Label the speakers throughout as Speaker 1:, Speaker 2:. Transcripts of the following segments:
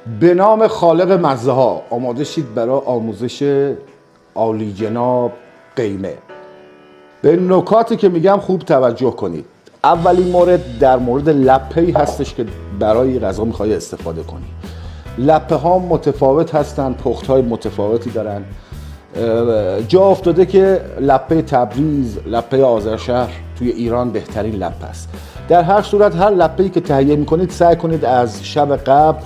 Speaker 1: به نام خالق مزه ها آماده شید برای آموزش عالی جناب قیمه. به نکاتی که میگم خوب توجه کنید. اولین مورد در مورد لپه‌ای هستش که برای غذا میخوای استفاده کنی. لپه ها متفاوت هستن، پخت های متفاوتی دارن. جا افتاده که لپه تبریز، لپه آذرشهر توی ایران بهترین لپه است. در هر صورت هر لپه‌ای که تهیه میکنید سعی کنید از شب قبل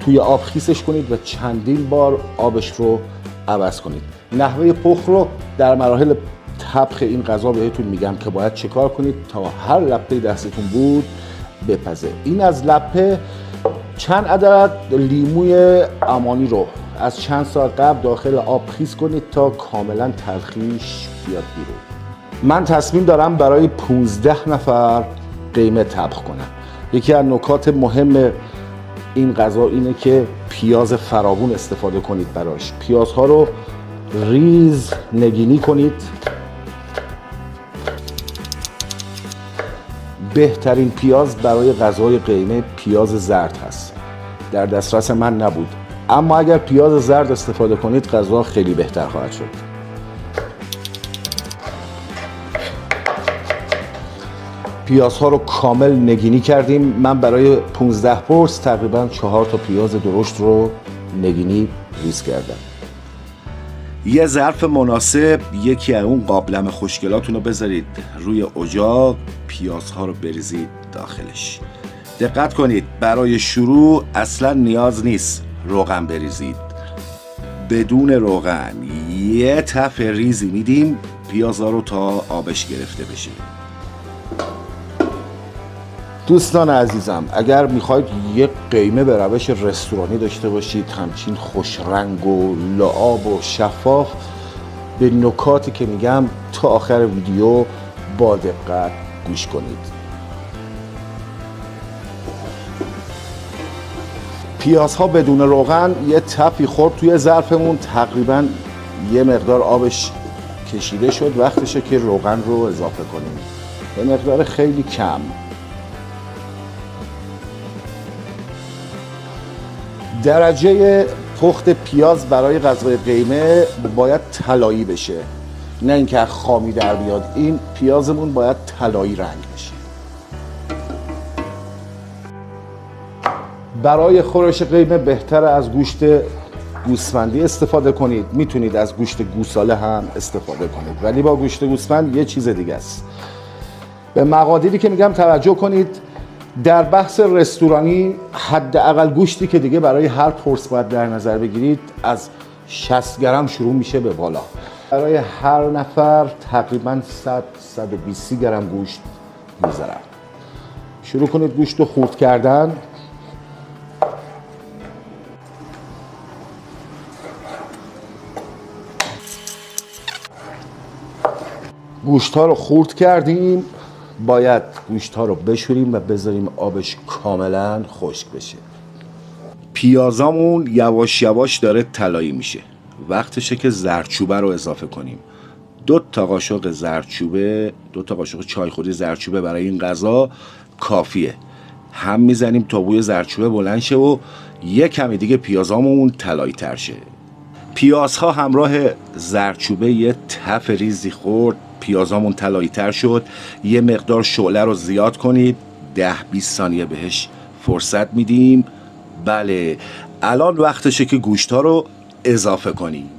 Speaker 1: توی آب خیسش کنید و چندین بار آبش رو عوض کنید. نحوه پخت رو در مراحل طبخ این غذا بهتون میگم که باید چیکار کنید تا هر لپه دستتون بود بپزه. این از لپه. چند عدد لیموی امانی رو از چند ساعت قبل داخل آب خیس کنید تا کاملا ترخیش بیاد بیرون. من تصمیم دارم برای 15 نفر قیمه طبخ کنم. یکی از نکات مهم این غذا اینه که پیاز فراوون استفاده کنید براش. پیازها رو ریز نگینی کنید. بهترین پیاز برای غذای قیمه پیاز زرد هست. در دسترس من نبود، اما اگر پیاز زرد استفاده کنید غذا خیلی بهتر خواهد شد. پیازها رو کامل نگینی کردیم. من برای 15 پرس تقریبا 4 تا پیاز درشت رو نگینی ریز کردم.
Speaker 2: یه ظرف مناسب یکی از اون قابلمه خوشگلاتون رو بذارید روی اجاق، پیازها رو بریزید داخلش. دقت کنید برای شروع اصلا نیاز نیست روغن بریزید. بدون روغن یه تف ریزی میدیم پیازها رو تا آبش گرفته بشه.
Speaker 1: دوستان عزیزم، اگر میخواید یک قیمه به روش رستورانی داشته باشید همچین خوش رنگ و لعاب و شفاف، به نکاتی که میگم تا آخر ویدیو با دقت گوش کنید. پیازها بدون روغن یه تفی خورد توی ظرفمون، تقریبا یه مقدار آبش کشیده شد. وقتشه که روغن رو اضافه کنیم به مقدار خیلی کم. درجه پخت پیاز برای غذای قیمه باید طلایی بشه، نه اینکه خامی در بیاد. این پیازمون باید طلایی رنگ بشه. برای خورش قیمه بهتره از گوشت گوسفندی استفاده کنید. میتونید از گوشت گوساله هم استفاده کنید، ولی با گوشت گوسفند یه چیز دیگه است. به مقادیری که میگم توجه کنید. در بحث رستورانی حداقل گوشتی که دیگه برای هر پرس باید در نظر بگیرید از 60 گرم شروع میشه به بالا. برای هر نفر تقریبا 100-120 گرم گوشت میذارم. شروع کنید گوشت رو خورد کردن. گوشت ها رو خورد کردیم، باید گوشت ها رو بشوریم و بذاریم آبش کاملا خشک بشه.
Speaker 2: پیازامون یواش یواش داره طلایی میشه. وقتشه که زردچوبه رو اضافه کنیم. 2 تا قاشق زردچوبه، 2 تا قاشق چایخوری زردچوبه برای این غذا کافیه. هم میزنیم تا بوی زردچوبه بلند شه و یه کمی دیگه پیازامون طلایی تر شه. پیازها همراه زردچوبه یه تف ریزی خورد، پیازامون طلایی تر شد. یه مقدار شعله رو زیاد کنید، 10-20 ثانیه بهش فرصت میدیم. بله الان وقتشه که گوشت‌ها رو اضافه کنیم.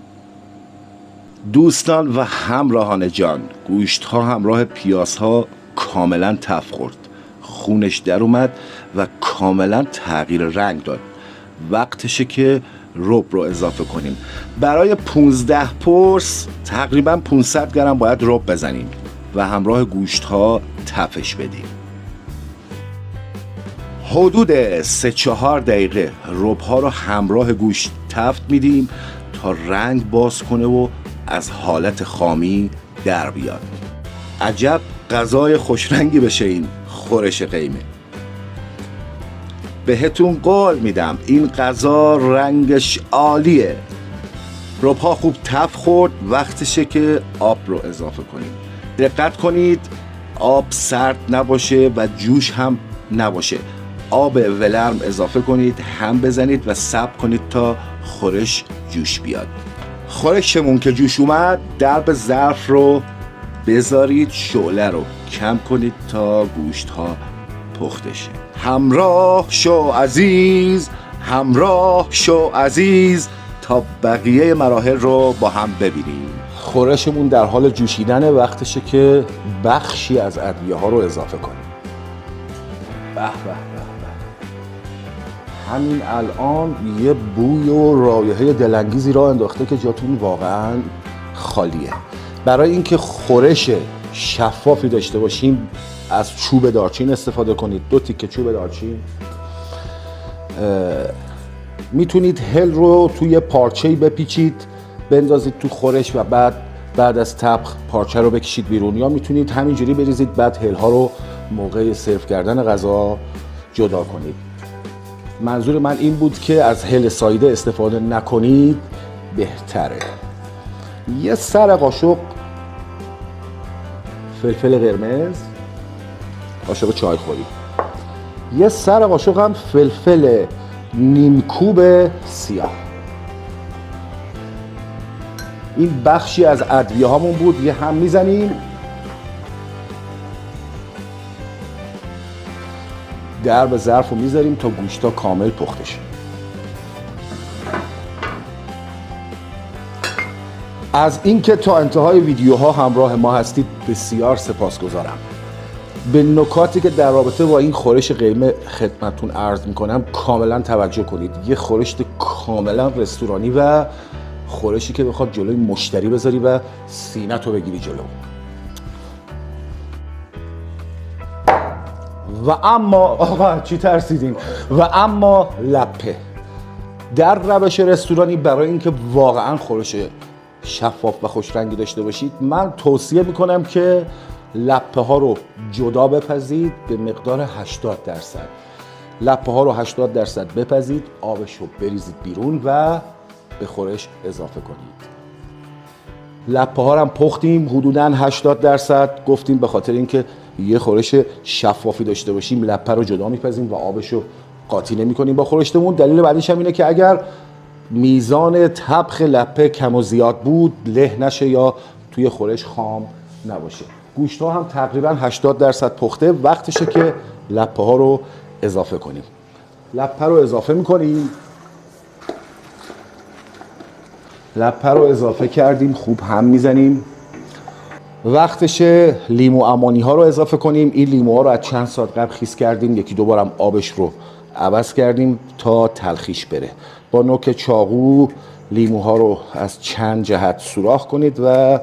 Speaker 2: دوستان و همراهان جان، گوشت‌ها همراه پیازها کاملا تف خورد، خونش در اومد و کاملا تغییر رنگ داد. وقتشه که رب رو اضافه کنیم. برای 15 پرس تقریبا 500 گرم باید رب بزنیم و همراه گوشت ها تفش بدیم. حدود 3-4 دقیقه رب ها رو همراه گوشت تفت میدیم تا رنگ باز کنه و از حالت خامی در بیاد. عجب غذای خوش رنگی بشه این خورش قیمه. بهتون قول میدم این غذا رنگش عالیه. رب‌ها خوب تف خورد، وقتشه که آب رو اضافه کنیم. دقت کنید آب سرد نباشه و جوش هم نباشه. آب ولرم اضافه کنید، هم بزنید و صبر کنید تا خورش جوش بیاد. خورشمون که جوش اومد، درب ظرف رو بذارید، شعله رو کم کنید تا گوشت ها پخته شه. همراه شو عزیز، همراه شو عزیز تا بقیه مراحل رو با هم ببینیم. خورشمون در حال جوشیدنه، وقتشه که بخشی از ادویه ها رو اضافه کنیم. به به به به. همین الان یه بوی و رایحه دلانگیزی را انداخته که جاتون واقعا خالیه. برای اینکه خورش شفافی داشته باشیم از چوب دارچین استفاده کنید. 2 تیکه چوب دارچین. میتونید هل رو توی پارچه‌ای بپیچید بندازید تو خورش و بعد از طبخ پارچه رو بکشید بیرون، یا میتونید همینجوری بریزید بعد هل ها رو موقع سرو کردن غذا جدا کنید. منظور من این بود که از هل سایده استفاده نکنید بهتره. یه سر قاشق فلفل قرمز، قاشق چای خوری. یه سر قاشق هم فلفل نیمکوب سیاه. این بخشی از ادویه هامون بود، یه هم میزنیم. درب ظرف رو میذاریم تا گوشتا کامل پخته شه. از اینکه تا انتهای ویدیوها همراه ما هستید بسیار سپاسگزارم. به نکاتی که در رابطه با این خورش قیمه خدمتتون عرض میکنم کاملا توجه کنید. یه خورش کاملا رستورانی و خورشی که بخواد جلوی مشتری بذاری و سینت رو بگیری جلو. و اما آقا چی ترسیدین؟ و اما لپه. در روش رستورانی برای اینکه واقعا خورش شفاف و خوش رنگی داشته باشید، من توصیه میکنم که لپه ها رو جدا بپزید به مقدار 80%. لپه ها رو 80% بپزید، آبش رو بریزید بیرون و به خورش اضافه کنید. لپه ها رو هم پختیم حدوداً 80%. گفتیم به خاطر اینکه یه خورش شفافی داشته باشیم لپه رو جدا میپزیم و آبش رو قاطی نمی کنیم با خورشتمون. دلیل بعدیش هم اینه که اگر میزان طبخ لپه کم و زیاد بود له نشه یا توی خورش خام نباشه. گوشت ها هم تقریبا 80% پخته، وقتشه که لپه ها رو اضافه کنیم. لپه رو اضافه میکنیم. لپه رو اضافه کردیم، خوب هم میزنیم. وقتشه لیمو امانی ها رو اضافه کنیم. این لیمو ها رو از چند ساعت قبل خیس کردیم، یکی دو بارم آبش رو عوض کردیم تا تلخیش بره. با نوک چاقو لیمو ها رو از چند جهت سوراخ کنید و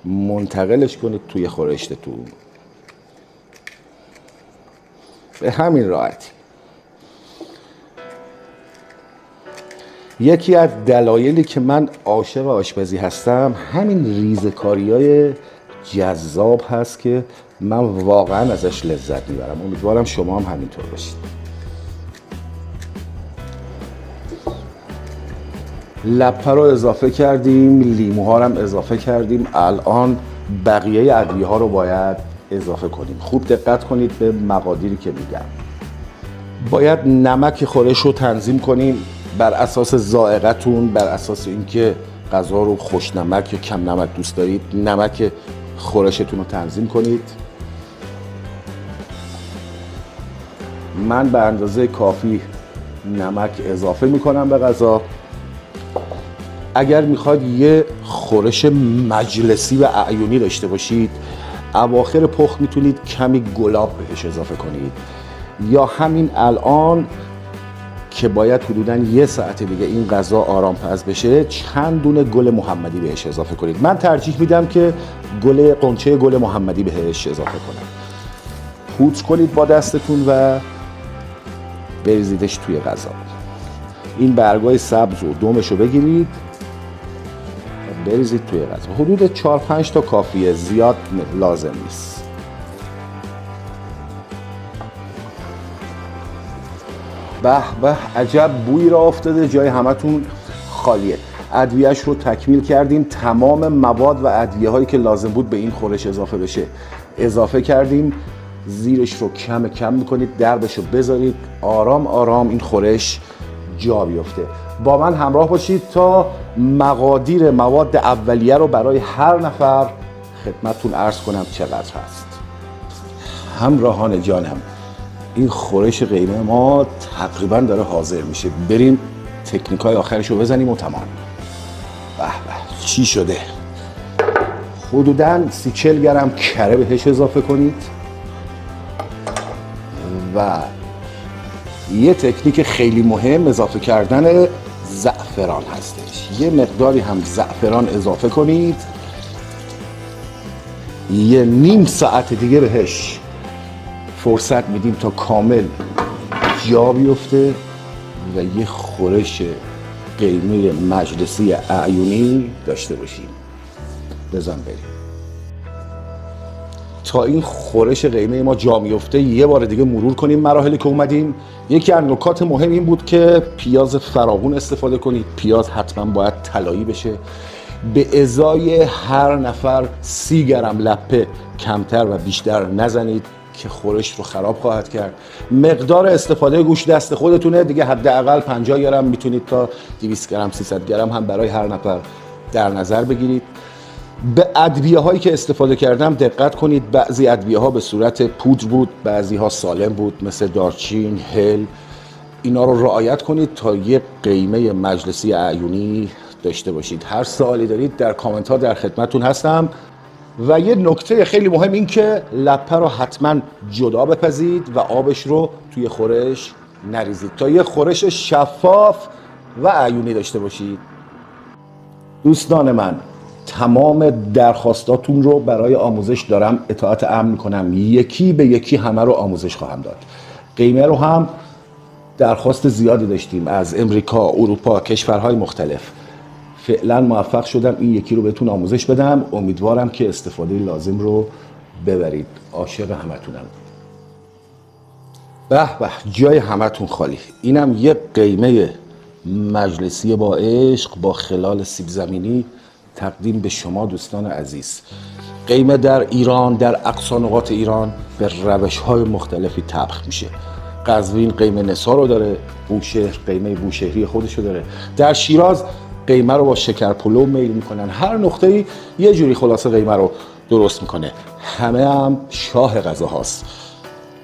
Speaker 2: منتقلش کنید توی خورشتتون. به همین راحتی. یکی از دلایلی که من عاشق آشپزی هستم همین ریزکاری‌های جذاب هست که من واقعا ازش لذت میبرم. امیدوارم شما هم همینطور باشید. لپه رو اضافه کردیم، لیموها رو هم اضافه کردیم. الان بقیه ادویه ها رو باید اضافه کنیم. خوب دقت کنید به مقادیری که میگم. باید نمک خورش رو تنظیم کنیم بر اساس ذائقتون، بر اساس اینکه غذا رو خوش نمک یا کم نمک دوست دارید. نمک خورشتون رو تنظیم کنید. من به اندازه کافی نمک اضافه میکنم به غذا. اگر میخواد یه خورش مجلسی و اعیونی داشته باشید، اواخر پخت میتونید کمی گلاب بهش اضافه کنید، یا همین الان که باید حدوداً 1 ساعت دیگه این غذا آرام پز بشه چند دونه گل محمدی بهش اضافه کنید. من ترجیح میدم که قنچه گل محمدی بهش اضافه کنم. پوچ کنید با دستتون و بریزیدش توی غذا. این برگای سبز و دومش رو بگیرید و بریزید توی غذا. حدود 4-5 تا کافیه، زیاد لازم نیست. به به، عجب بوی را افتاده، جای همتون خالیه. ادویه‌اش رو تکمیل کردیم. تمام مواد و ادویه هایی که لازم بود به این خورش اضافه بشه اضافه کردیم.
Speaker 1: زیرش رو کم کم میکنید، دربش رو بذارید، آرام آرام این خورش جا بیفته. با من همراه باشید تا مقادیر مواد اولیه رو برای هر نفر خدمتتون عرض کنم چقدر هست. همراهان جانم، این خورش قیمه ما تقریبا داره حاضر میشه. بریم تکنیکای آخرش رو بزنیم و تمام. به به چی شده؟ حدوداً 30-40 گرم کره بهش اضافه کنید و یه تکنیک خیلی مهم اضافه کردن زعفران هستش. یه مقداری هم زعفران اضافه کنید، یه نیم ساعت دیگه بهش فرصت میدیم تا کامل جا بیفته و یه خورش قیمه مجلسی اعیونی داشته باشیم. بزن بریم. تا این خورش قیمه ما جا میفته یه بار دیگه مرور کنیم مراحلی که اومدیم. یکی از نکات مهم این بود که پیاز فراوون استفاده کنید. پیاز حتما باید طلایی بشه. به ازای هر نفر 30 گرم لپه کمتر و بیشتر نزنید که خورش رو خراب خواهد کرد. مقدار استفاده گوشت دست خودتونه دیگه، حداقل 50 گرم میتونید تا 200 گرم 300 گرم هم برای هر نفر در نظر بگیرید. به ادویه هایی که استفاده کردم دقت کنید. بعضی ادویه ها به صورت پودر بود، بعضی ها سالم بود مثل دارچین، هل. اینا رو رعایت کنید تا یک قیمه مجلسی اعیونی داشته باشید. هر سوالی دارید در کامنت ها در خدمتتون هستم. و یه نکته خیلی مهم این که لپه رو حتما جدا بپزید و آبش رو توی خورش نریزید تا یه خورش شفاف و اعیونی داشته باشید. دوستان من، تمام درخواستاتون رو برای آموزش دارم اطاعت امر میکنم. یکی به یکی همه رو آموزش خواهم داد. قیمه رو هم درخواست زیادی داشتیم از امریکا، اروپا، کشورهای مختلف. فعلا موفق شدم این یکی رو بهتون آموزش بدم. امیدوارم که استفاده لازم رو ببرید. عاشق همتونم. به به جای همتون خالی. اینم یه قیمه مجلسی با عشق با خلال سیب زمینی تقدیم به شما دوستان عزیز. قیمه در ایران، در اقصا نقاط ایران به روش‌های مختلفی طبخ میشه. قزوین قیمه نثار رو داره، بوشهر قیمه بوشهری خودشو داره، در شیراز قیمه رو با شکر پلو میل میکنن. هر نقطه‌ای یه جوری خلاصه قیمه رو درست میکنه. همه هم شاه غذا هاست.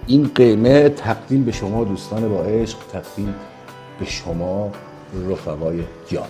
Speaker 1: این قیمه تقدیم به شما دوستان با عشق، تقدیم به شما رفقای جان.